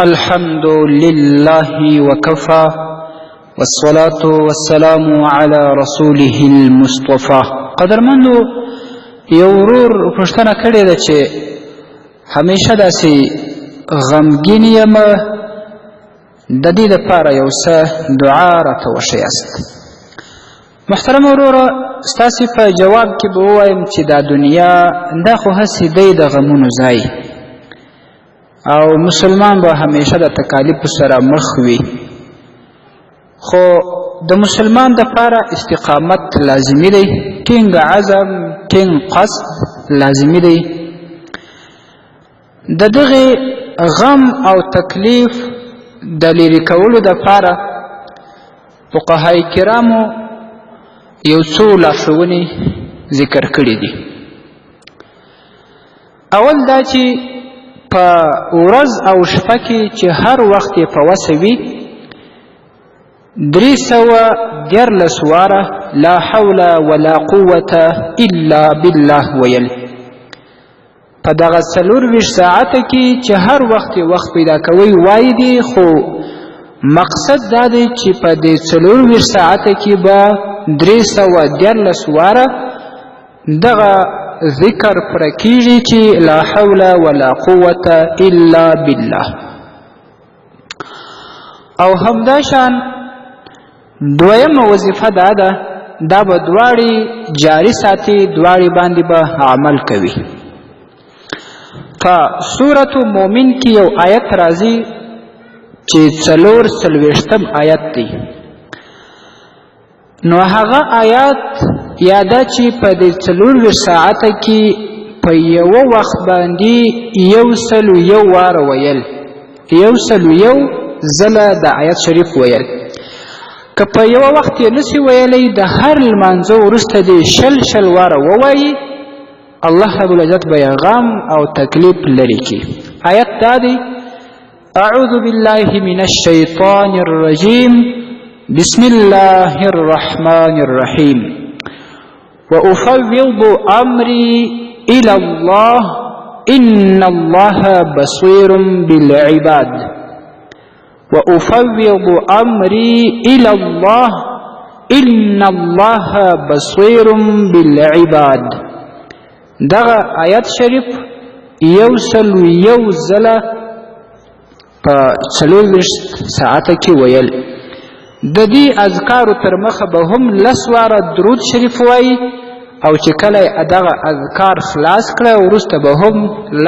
الحمد لله وكفى والصلاة والسلام على رسوله المصطفى. قدرمندو یو ورور پوښتنه کړې ده چې همیشه داسې غمګین یم، د دې دپاره یو څه دعا راته وښیاست. محترم وروره، ستاسې په جواب کې به ووایم چې دا دنیا دا خو هسې دی د غمونو ځای، او مسلمان به همیشه د تکالیفو سره مخ وي، خو د مسلمان دپاره استقامت لازمي دی، ټینګ عزم ټینګ قصد لازمي دی. د دغې غم او تکلیف د لرې کولو دپاره فقهای کرامو یو څو لارښوونې ذکر کړي دي. اول دا چې په ورځ او شپه کې چې هر وخت یې په وسه وي 314 واره لا حول ولا قوة الا بالله ویل. په دغه 24 ساعته کې چې هر وخت پیدا کوي وای دي، خو مقصد دا دی چې په دې 24 ساعته کې به 314 واره دغه ذکر پر کیږي چې لا حول ولا قوة الا بالله. او همداشان دویمه وظیفه دا به دواړې جاری ساتي، دواړې باندې به عمل کوي. په سورة مومن کې یو آیت راځي چې 44 آیت دی، نو هغه آیات یاده چې په دې 24 ساعته کې په یو وخت باندې 101 واره ویل، 101 ځله د آیت شریف ویل. که په یو وخت یې نسی ویلی، د هر لمانځه وروسته دې شل واره ووایي، الله رب العزت به یې غم او تکلیف لرې کړي. آیت دا دی: اعوذ بالله من الشیطان الرجیم بسم الله الرحمن الرحیم وأفوض أمري إلى الله إن الله بصير بالعباد. وأفوض أمري إلى الله إن الله بصير بالعباد. دغه آیت شریف 101 ځله په 24 ساعته کې ویل. د دې اذکارو تر مخه به هم 10 واره درود شریف وایي، او چې کله دغه اذکار خلاص کړه وروسته به هم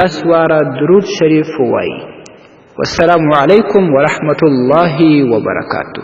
10 واره درود شریف وایي. والسلام علیکم ورحمة الله وبرکاته.